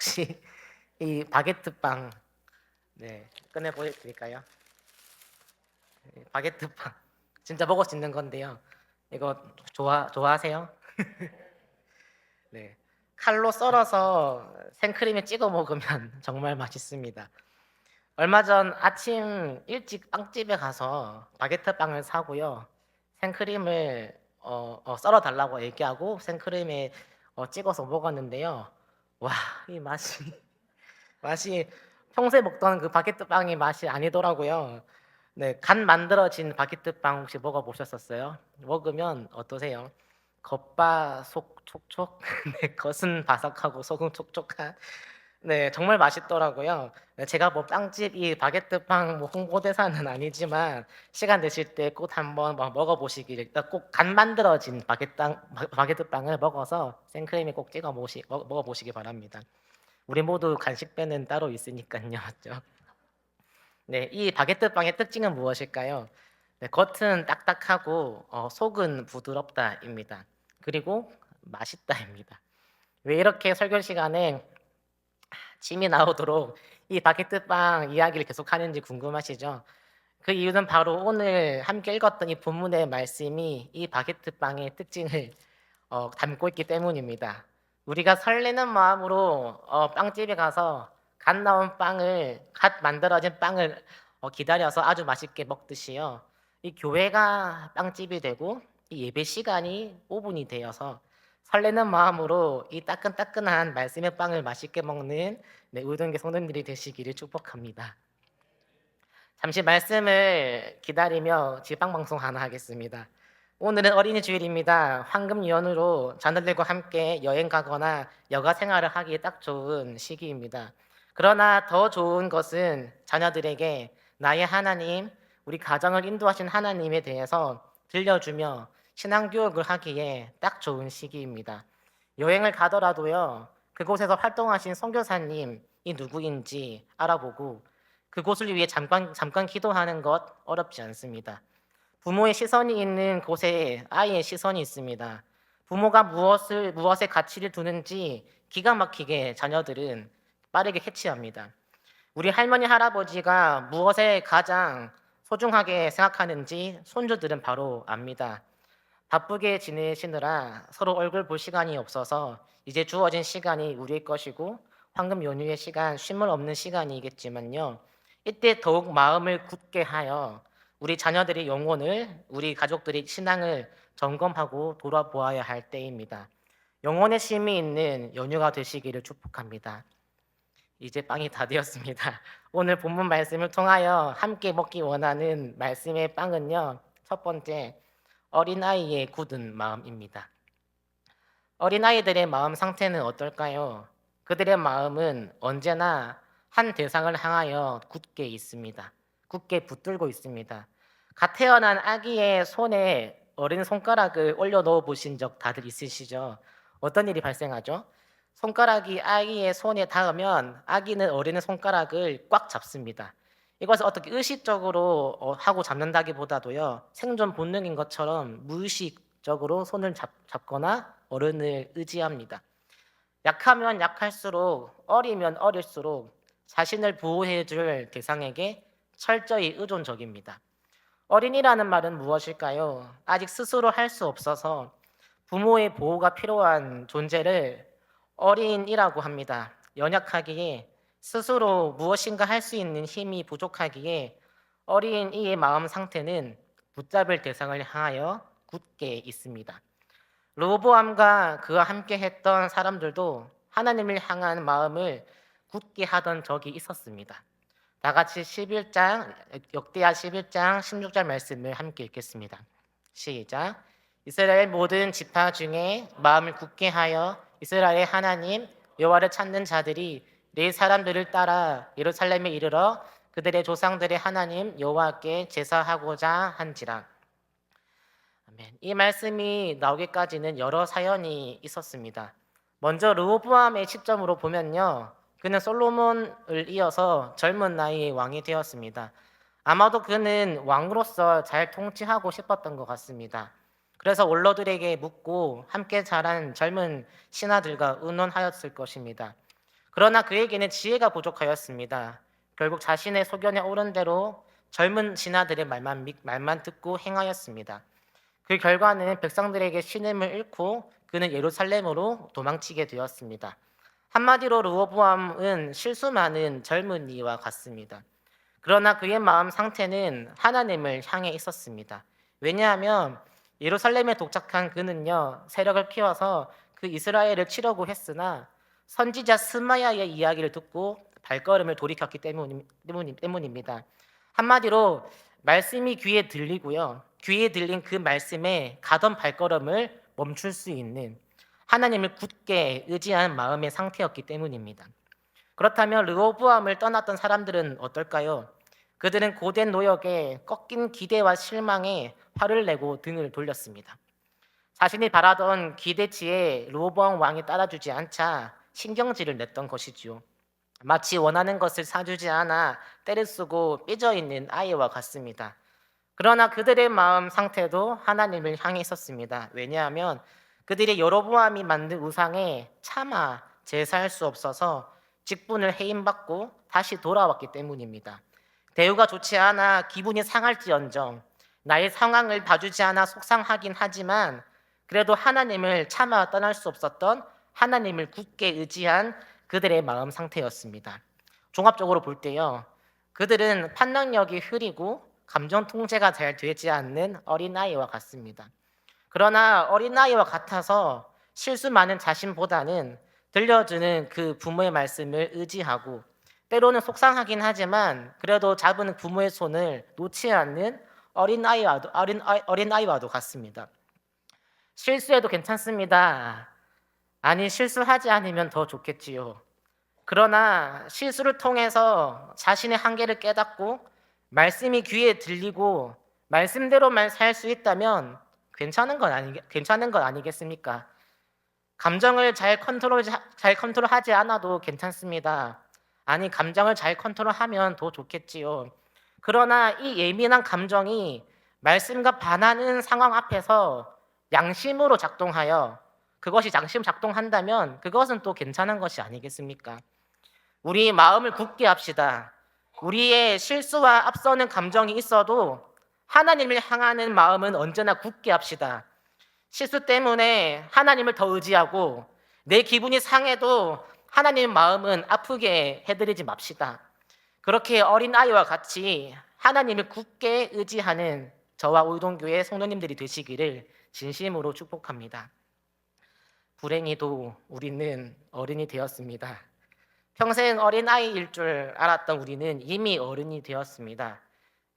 혹시 이 바게트 빵 꺼내 보여드릴까요? 바게트 빵 진짜 먹을 수 있는 건데요. 이거 좋아하세요? 네. 칼로 썰어서 생크림에 찍어 먹으면 정말 맛있습니다. 얼마 전 아침 일찍 빵집에 가서 바게트 빵을 사고요. 생크림을 썰어 달라고 얘기하고 생크림에 찍어서 먹었는데요. 와, 이 맛이 평소에 먹던 그 바게트 빵의 맛이 아니더라고요. 네, 간 만들어진 바게트 빵 혹시 먹어보셨었어요? 먹으면 어떠세요? 겉바 속 촉촉, 네, 겉은 바삭하고 속은 촉촉한. 네, 정말 맛있더라고요. 네, 제가 뭐 빵집 이 바게트 빵 뭐 홍보대사는 아니지만 시간 되실 때 꼭 한번 먹어보시기를, 꼭 간 만들어진 바게트 빵을 먹어서 생크림에 꼭 찍어 먹어보시기 바랍니다. 우리 모두 간식배는 따로 있으니까요. 맞죠? 네, 이 바게트 빵의 특징은 무엇일까요? 네, 겉은 딱딱하고 속은 부드럽다입니다. 그리고 맛있다입니다. 왜 이렇게 설교 시간에 침이 나오도록 이 바게트 빵 이야기를 계속하는지 궁금하시죠? 그 이유는 바로 오늘 함께 읽었던 이 본문의 말씀이 이 바게트 빵의 특징을 담고 있기 때문입니다. 우리가 설레는 마음으로 빵집에 가서 갓 만들어진 빵을 기다려서 아주 맛있게 먹듯이요. 이 교회가 빵집이 되고 이 예배 시간이 오분이 되어서 설레는 마음으로 이 따끈따끈한 말씀의 빵을 맛있게 먹는 우등계 성도님들이 되시기를 축복합니다. 잠시 말씀을 기다리며 지방 방송 하나 하겠습니다. 오늘은 어린이 주일입니다. 황금 연휴로 자녀들과 함께 여행 가거나 여가 생활을 하기에 딱 좋은 시기입니다. 그러나 더 좋은 것은 자녀들에게 나의 하나님, 우리 가정을 인도하신 하나님에 대해서 들려주며 신앙 교육을 하기에 딱 좋은 시기입니다. 여행을 가더라도요, 그곳에서 활동하신 선교사님이 누구인지 알아보고 그곳을 위해 잠깐 기도하는 것 어렵지 않습니다. 부모의 시선이 있는 곳에 아이의 시선이 있습니다. 부모가 무엇에 가치를 두는지 기가 막히게 자녀들은 빠르게 캐치합니다. 우리 할머니 할아버지가 무엇에 가장 소중하게 생각하는지 손주들은 바로 압니다. 바쁘게 지내시느라 서로 얼굴 볼 시간이 없어서 이제 주어진 시간이 우리의 것이고 황금 연휴의 시간, 쉼을 없는 시간이겠지만요. 이때 더욱 마음을 굳게 하여 우리 자녀들의 영혼을, 우리 가족들의 신앙을 점검하고 돌아보아야 할 때입니다. 영혼의 쉼이 있는 연휴가 되시기를 축복합니다. 이제 빵이 다 되었습니다. 오늘 본문 말씀을 통하여 함께 먹기 원하는 말씀의 빵은요. 첫 번째, 어린아이의 굳은 마음입니다. 어린아이들의 마음 상태는 어떨까요? 그들의 마음은 언제나 한 대상을 향하여 굳게 있습니다. 굳게 붙들고 있습니다. 갓 태어난 아기의 손에 어린 손가락을 올려 넣어 보신 적 다들 있으시죠? 어떤 일이 발생하죠? 손가락이 아기의 손에 닿으면 아기는 어린의 손가락을 꽉 잡습니다. 이것을 어떻게 의식적으로 하고 잡는다기보다도요, 생존 본능인 것처럼 무의식적으로 손을 잡거나 어른을 의지합니다. 약하면 약할수록, 어리면 어릴수록 자신을 보호해줄 대상에게 철저히 의존적입니다. 어린이라는 말은 무엇일까요? 아직 스스로 할 수 없어서 부모의 보호가 필요한 존재를 어린이라고 합니다. 연약하기에 스스로 무엇인가 할 수 있는 힘이 부족하기에 어린이의 마음 상태는 붙잡을 대상을 향하여 굳게 있습니다. 로보암과 그와 함께 했던 사람들도 하나님을 향한 마음을 굳게 하던 적이 있었습니다. 다 같이 역대하 11장 16절 말씀을 함께 읽겠습니다. 시작. 이스라엘 모든 지파 중에 마음을 굳게 하여 이스라엘의 하나님 여호와를 찾는 자들이 네 사람들을 따라 예루살렘에 이르러 그들의 조상들의 하나님 여호와께 제사하고자 한지라. 아멘. 이 말씀이 나오기까지는 여러 사연이 있었습니다. 먼저 르호보암의 시점으로 보면요, 그는 솔로몬을 이어서 젊은 나이에 왕이 되었습니다. 아마도 그는 왕으로서 잘 통치하고 싶었던 것 같습니다. 그래서 원로들에게 묻고 함께 자란 젊은 신하들과 의논하였을 것입니다. 그러나 그에게는 지혜가 부족하였습니다. 결국 자신의 소견에 오른 대로 젊은 신하들의 말만 듣고 행하였습니다. 그 결과는 백성들에게 신임을 잃고 그는 예루살렘으로 도망치게 되었습니다. 한마디로 르호보암은 실수 많은 젊은이와 같습니다. 그러나 그의 마음 상태는 하나님을 향해 있었습니다. 왜냐하면 예루살렘에 도착한 그는요, 세력을 키워서 그 이스라엘을 치려고 했으나 선지자 스마야의 이야기를 듣고 발걸음을 돌이켰기 때문입니다. 한마디로 말씀이 귀에 들리고요. 귀에 들린 그 말씀에 가던 발걸음을 멈출 수 있는 하나님을 굳게 의지한 마음의 상태였기 때문입니다. 그렇다면 르호보암을 떠났던 사람들은 어떨까요? 그들은 고된 노역에 꺾인 기대와 실망에 화를 내고 등을 돌렸습니다. 자신이 바라던 기대치에 르호보암 왕이 따라주지 않자 신경질을 냈던 것이지요. 마치 원하는 것을 사주지 않아 떼를 쓰고 삐져 있는 아이와 같습니다. 그러나 그들의 마음 상태도 하나님을 향해 있었습니다. 왜냐하면 그들의 여로보암이 만든 우상에 차마 제사할 수 없어서 직분을 해임받고 다시 돌아왔기 때문입니다. 대우가 좋지 않아 기분이 상할지언정 나의 상황을 봐주지 않아 속상하긴 하지만 그래도 하나님을 차마 떠날 수 없었던 하나님을 굳게 의지한 그들의 마음 상태였습니다. 종합적으로 볼 때요, 그들은 판단력이 흐리고 감정 통제가 잘 되지 않는 어린아이와 같습니다. 그러나 어린아이와 같아서 실수 많은 자신보다는 들려주는 그 부모의 말씀을 의지하고 때로는 속상하긴 하지만 그래도 잡은 부모의 손을 놓지 않는 어린아이와도 같습니다. 실수해도 괜찮습니다. 아니, 실수하지 않으면 더 좋겠지요. 그러나 실수를 통해서 자신의 한계를 깨닫고 말씀이 귀에 들리고 말씀대로만 살 수 있다면 괜찮은 건 아니겠습니까? 감정을 잘 컨트롤하지 않아도 괜찮습니다. 아니, 감정을 잘 컨트롤하면 더 좋겠지요. 그러나 이 예민한 감정이 말씀과 반하는 상황 앞에서 양심으로 작동하여 그것이 양심 작동한다면 그것은 또 괜찮은 것이 아니겠습니까? 우리 마음을 굳게 합시다. 우리의 실수와 앞서는 감정이 있어도 하나님을 향하는 마음은 언제나 굳게 합시다. 실수 때문에 하나님을 더 의지하고 내 기분이 상해도 하나님 마음은 아프게 해드리지 맙시다. 그렇게 어린아이와 같이 하나님을 굳게 의지하는 저와 우동교회 성도님들이 되시기를 진심으로 축복합니다. 불행히도 우리는 어른이 되었습니다. 평생 어린아이일 줄 알았던 우리는 이미 어른이 되었습니다.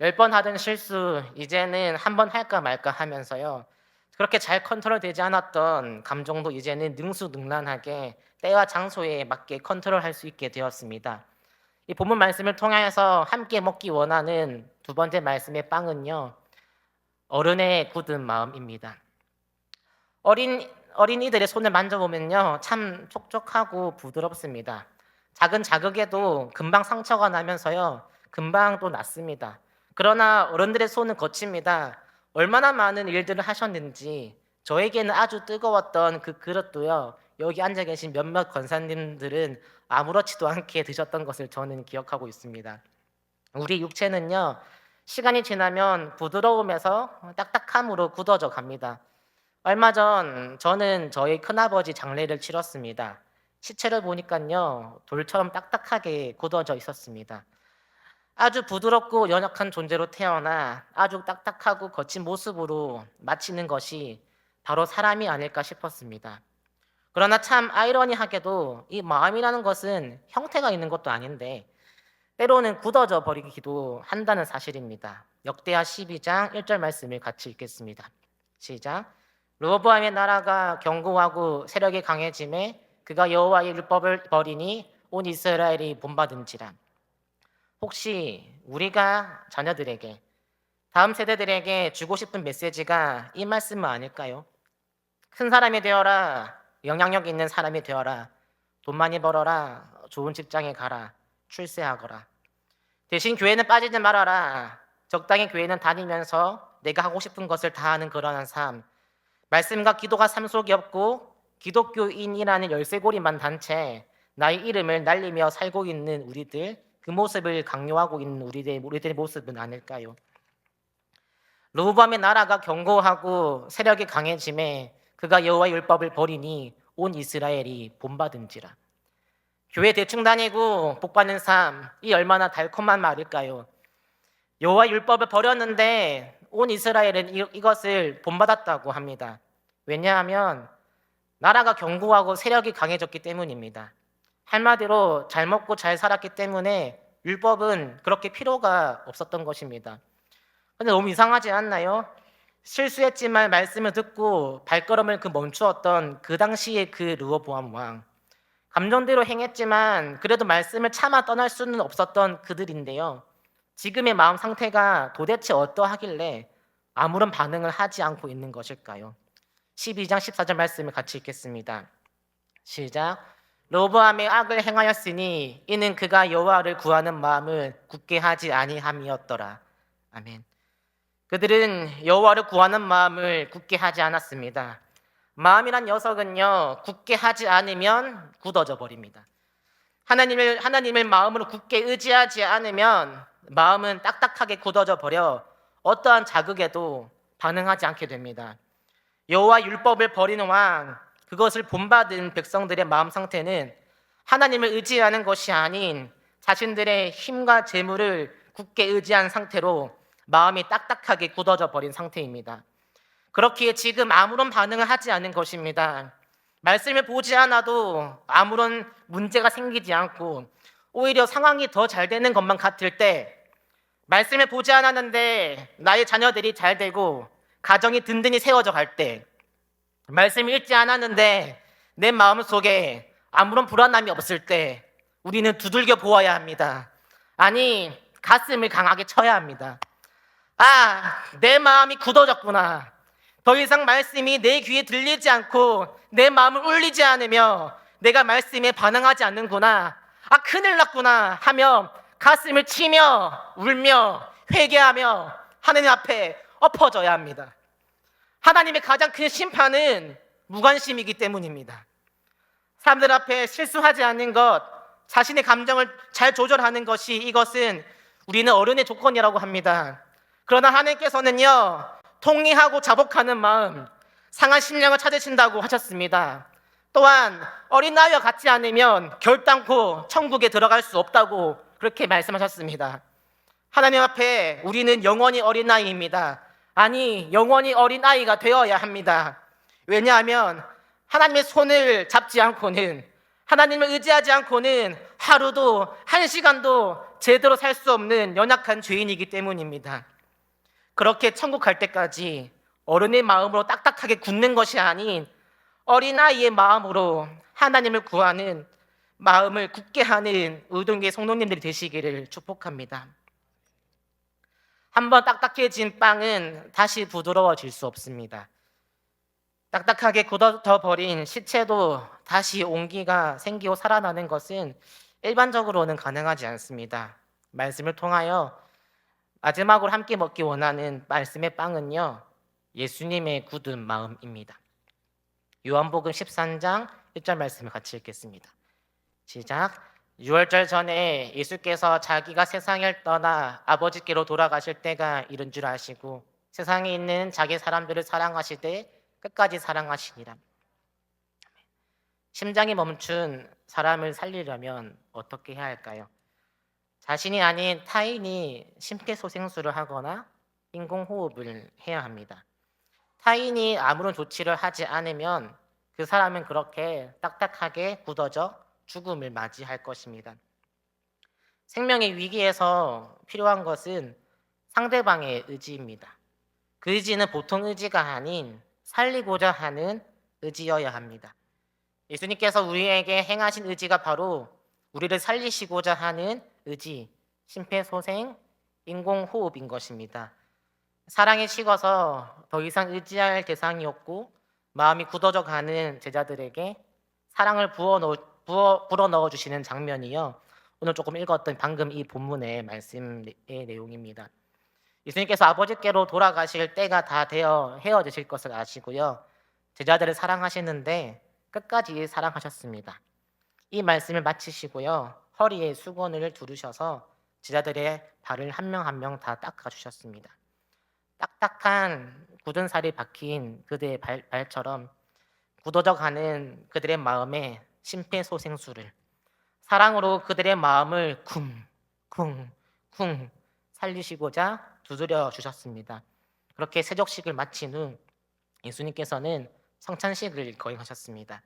10번 하던 실수 이제는 한 번 할까 말까 하면서요. 그렇게 잘 컨트롤되지 않았던 감정도 이제는 능수능란하게 때와 장소에 맞게 컨트롤할 수 있게 되었습니다. 이 본문 말씀을 통해서 함께 먹기 원하는 두 번째 말씀의 빵은요. 어른의 굳은 마음입니다. 어린이들의 손을 만져보면요. 참 촉촉하고 부드럽습니다. 작은 자극에도 금방 상처가 나면서요. 금방 또 낫습니다. 그러나 어른들의 손은 거칩니다. 얼마나 많은 일들을 하셨는지 저에게는 아주 뜨거웠던 그 그릇도요. 여기 앉아 계신 몇몇 권사님들은 아무렇지도 않게 드셨던 것을 저는 기억하고 있습니다. 우리 육체는요. 시간이 지나면 부드러움에서 딱딱함으로 굳어져 갑니다. 얼마 전 저는 저희 큰아버지 장례를 치렀습니다. 시체를 보니까요. 돌처럼 딱딱하게 굳어져 있었습니다. 아주 부드럽고 연약한 존재로 태어나 아주 딱딱하고 거친 모습으로 마치는 것이 바로 사람이 아닐까 싶었습니다. 그러나 참 아이러니하게도 이 마음이라는 것은 형태가 있는 것도 아닌데 때로는 굳어져 버리기도 한다는 사실입니다. 역대하 12장 1절 말씀을 같이 읽겠습니다. 시작. 르호보암의 나라가 견고하고 세력이 강해짐에 그가 여호와의 율법을 버리니 온 이스라엘이 본받은지라. 혹시 우리가 자녀들에게 다음 세대들에게 주고 싶은 메시지가 이 말씀은 아닐까요? 큰 사람이 되어라, 영향력 있는 사람이 되어라, 돈 많이 벌어라, 좋은 직장에 가라, 출세하거라. 대신 교회는 빠지지 말아라. 적당히 교회는 다니면서 내가 하고 싶은 것을 다 하는 그러한 삶. 말씀과 기도가 삶 속에 없고 기독교인이라는 열쇠고리만 단체 나의 이름을 날리며 살고 있는 우리들, 그 모습을 강요하고 있는 우리들의 모습은 아닐까요? 르호보암의 나라가 견고하고 세력이 강해짐에 그가 여호와의 율법을 버리니 온 이스라엘이 본받은지라. 교회 대충 다니고 복 받는 삶, 이 얼마나 달콤한 말일까요? 여호와 율법을 버렸는데 온 이스라엘은 이것을 본받았다고 합니다. 왜냐하면 나라가 견고하고 세력이 강해졌기 때문입니다. 한마디로 잘 먹고 잘 살았기 때문에 율법은 그렇게 필요가 없었던 것입니다. 근데 너무 이상하지 않나요? 실수했지만 말씀을 듣고 발걸음을 멈추었던 그 당시의 그 르호보암 왕, 감정대로 행했지만 그래도 말씀을 차마 떠날 수는 없었던 그들인데요. 지금의 마음 상태가 도대체 어떠하길래 아무런 반응을 하지 않고 있는 것일까요? 12장 14절 말씀을 같이 읽겠습니다. 시작. 르호보암이 악을 행하였으니 이는 그가 여호와를 구하는 마음을 굳게 하지 아니함이었더라. 아멘. 그들은 여호와를 구하는 마음을 굳게 하지 않았습니다. 마음이란 녀석은요, 굳게 하지 않으면 굳어져 버립니다. 하나님을 마음으로 굳게 의지하지 않으면 마음은 딱딱하게 굳어져 버려 어떠한 자극에도 반응하지 않게 됩니다. 여호와 율법을 버리는 왕, 그것을 본받은 백성들의 마음 상태는 하나님을 의지하는 것이 아닌 자신들의 힘과 재물을 굳게 의지한 상태로 마음이 딱딱하게 굳어져 버린 상태입니다. 그렇기에 지금 아무런 반응을 하지 않은 것입니다. 말씀을 보지 않아도 아무런 문제가 생기지 않고 오히려 상황이 더 잘 되는 것만 같을 때, 말씀을 보지 않았는데 나의 자녀들이 잘 되고 가정이 든든히 세워져 갈 때, 말씀을 읽지 않았는데 내 마음속에 아무런 불안함이 없을 때 우리는 두들겨 보아야 합니다. 아니, 가슴을 강하게 쳐야 합니다. 아, 내 마음이 굳어졌구나. 더 이상 말씀이 내 귀에 들리지 않고 내 마음을 울리지 않으며 내가 말씀에 반응하지 않는구나. 아, 큰일 났구나 하며 가슴을 치며 울며 회개하며 하느님 앞에 엎어져야 합니다. 하나님의 가장 큰 심판은 무관심이기 때문입니다. 사람들 앞에 실수하지 않는 것, 자신의 감정을 잘 조절하는 것이, 이것은 우리는 어른의 조건이라고 합니다. 그러나 하나님께서는요, 통회하고 자복하는 마음, 상한 심령을 찾으신다고 하셨습니다. 또한 어린아이와 같지 않으면 결단코 천국에 들어갈 수 없다고 그렇게 말씀하셨습니다. 하나님 앞에 우리는 영원히 어린아이입니다. 아니, 영원히 어린아이가 되어야 합니다. 왜냐하면 하나님의 손을 잡지 않고는, 하나님을 의지하지 않고는 하루도 한 시간도 제대로 살 수 없는 연약한 죄인이기 때문입니다. 그렇게 천국 갈 때까지 어른의 마음으로 딱딱하게 굳는 것이 아닌 어린아이의 마음으로 하나님을 구하는 마음을 굳게 하는 의동계 성도님들이 되시기를 축복합니다. 한번 딱딱해진 빵은 다시 부드러워질 수 없습니다. 딱딱하게 굳어져 버린 시체도 다시 온기가 생기고 살아나는 것은 일반적으로는 가능하지 않습니다. 말씀을 통하여 마지막으로 함께 먹기 원하는 말씀의 빵은요, 예수님의 굳은 마음입니다. 요한복음 13장 1절 말씀을 같이 읽겠습니다. 시작. 유월절 전에 예수께서 자기가 세상을 떠나 아버지께로 돌아가실 때가 이른 줄 아시고 세상에 있는 자기 사람들을 사랑하시되 끝까지 사랑하시니라. 심장이 멈춘 사람을 살리려면 어떻게 해야 할까요? 자신이 아닌 타인이 심폐소생술을 하거나 인공호흡을 해야 합니다. 타인이 아무런 조치를 하지 않으면 그 사람은 그렇게 딱딱하게 굳어져 죽음을 맞이할 것입니다. 생명의 위기에서 필요한 것은 상대방의 의지입니다. 그 의지는 보통 의지가 아닌 살리고자 하는 의지여야 합니다. 예수님께서 우리에게 행하신 의지가 바로 우리를 살리시고자 하는 의지, 심폐소생, 인공호흡인 것입니다. 사랑에 식어서 더 이상 의지할 대상이 없고 마음이 굳어져 가는 제자들에게 사랑을 불어넣어 주시는 장면이요, 오늘 조금 읽었던 방금 이 본문의 말씀의 내용입니다. 예수님께서 아버지께로 돌아가실 때가 다 되어 헤어지실 것을 아시고요, 제자들을 사랑하시는데 끝까지 사랑하셨습니다. 이 말씀을 마치시고요. 허리에 수건을 두르셔서 제자들의 발을 한 명 한 명 다 닦아 주셨습니다. 딱딱한 굳은 살이 박힌 그들의 발처럼 굳어져 가는 그들의 마음에 심폐소생술을, 사랑으로 그들의 마음을 쿵쿵쿵 살리시고자 두드려 주셨습니다. 그렇게 세족식을 마친 후 예수님께서는 성찬식을 거행하셨습니다.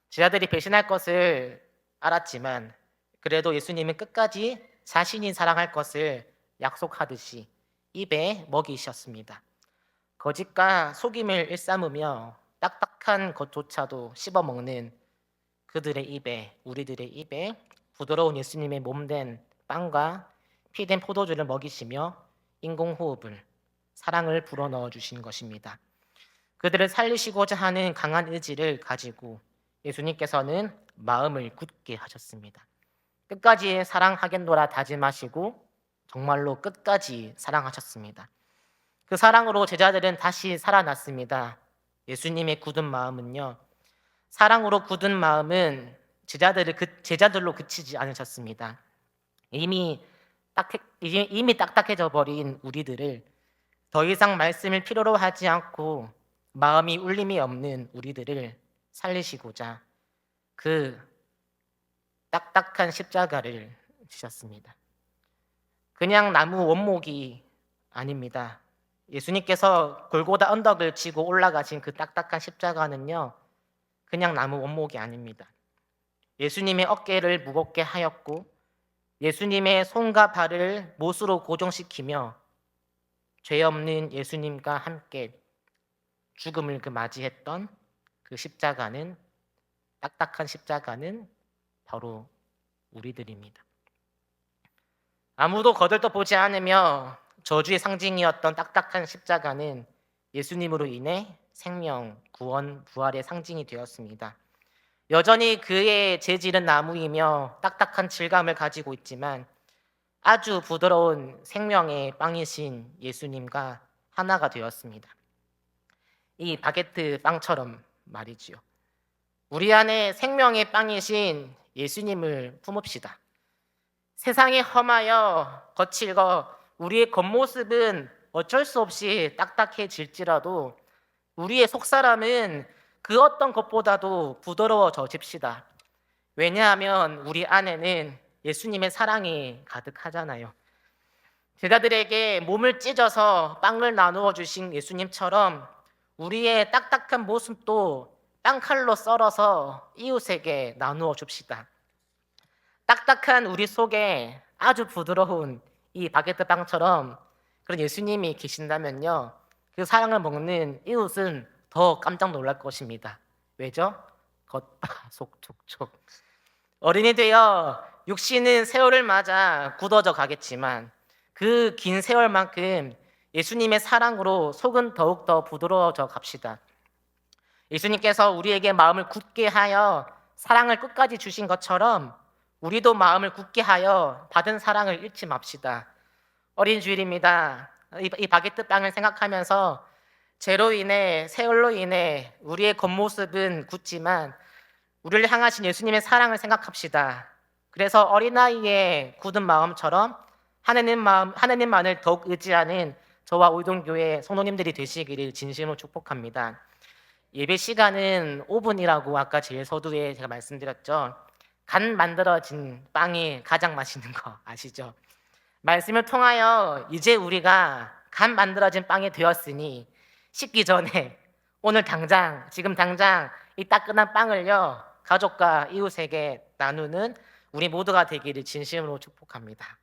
제자들이 배신할 것을 알았지만 그래도 예수님은 끝까지 자신이 사랑할 것을 약속하듯이 입에 먹이셨습니다. 거짓과 속임을 일삼으며 딱딱한 것조차도 씹어먹는 그들의 입에, 우리들의 입에 부드러운 예수님의 몸된 빵과 피된 포도주를 먹이시며 인공호흡을, 사랑을 불어넣어 주신 것입니다. 그들을 살리시고자 하는 강한 의지를 가지고 예수님께서는 마음을 굳게 하셨습니다. 끝까지 사랑하겠노라 다짐하시고 정말로 끝까지 사랑하셨습니다. 그 사랑으로 제자들은 다시 살아났습니다. 예수님의 굳은 마음은요, 사랑으로 굳은 마음은 제자들로 그치지 않으셨습니다. 이미 딱딱해져 버린 우리들을, 더 이상 말씀을 필요로 하지 않고 마음이 울림이 없는 우리들을 살리시고자 그 딱딱한 십자가를 지셨습니다. 그냥 나무 원목이 아닙니다. 예수님께서 골고다 언덕을 지고 올라가신 그 딱딱한 십자가는요, 그냥 나무 원목이 아닙니다. 예수님의 어깨를 무겁게 하였고 예수님의 손과 발을 못으로 고정시키며 죄 없는 예수님과 함께 죽음을 맞이했던 그 십자가는, 딱딱한 십자가는 바로 우리들입니다. 아무도 거들떠보지 않으며 저주의 상징이었던 딱딱한 십자가는 예수님으로 인해 생명, 구원, 부활의 상징이 되었습니다. 여전히 그의 재질은 나무이며 딱딱한 질감을 가지고 있지만 아주 부드러운 생명의 빵이신 예수님과 하나가 되었습니다. 이 바게트 빵처럼 말이지요. 우리 안에 생명의 빵이신 예수님을 품읍시다. 세상이 험하여 거칠고 우리의 겉모습은 어쩔 수 없이 딱딱해질지라도 우리의 속사람은 그 어떤 것보다도 부드러워져집시다. 왜냐하면 우리 안에는 예수님의 사랑이 가득하잖아요. 제자들에게 몸을 찢어서 빵을 나누어 주신 예수님처럼 우리의 딱딱한 모습도 빵칼로 썰어서 이웃에게 나누어 줍시다. 딱딱한 우리 속에 아주 부드러운 이 바게트 빵처럼 그런 예수님이 계신다면요, 그 사랑을 먹는 이웃은 더 깜짝 놀랄 것입니다. 왜죠? 겉바 속촉촉. 어른이 되어 육신은 세월을 맞아 굳어져 가겠지만 그 긴 세월만큼 예수님의 사랑으로 속은 더욱더 부드러워져 갑시다. 예수님께서 우리에게 마음을 굳게 하여 사랑을 끝까지 주신 것처럼 우리도 마음을 굳게 하여 받은 사랑을 잃지 맙시다. 어린 주일입니다. 이 바게트 빵을 생각하면서 죄로 인해, 세월로 인해 우리의 겉모습은 굳지만 우리를 향하신 예수님의 사랑을 생각합시다. 그래서 어린아이의 굳은 마음처럼 하느님만을 더욱 의지하는 저와 오이동교회 성도님들이 되시기를 진심으로 축복합니다. 예배 시간은 5분이라고 아까 제일 서두에 제가 말씀드렸죠. 간 만들어진 빵이 가장 맛있는 거 아시죠? 말씀을 통하여 이제 우리가 간 만들어진 빵이 되었으니 식기 전에 오늘 당장, 지금 당장 이 따끈한 빵을요, 가족과 이웃에게 나누는 우리 모두가 되기를 진심으로 축복합니다.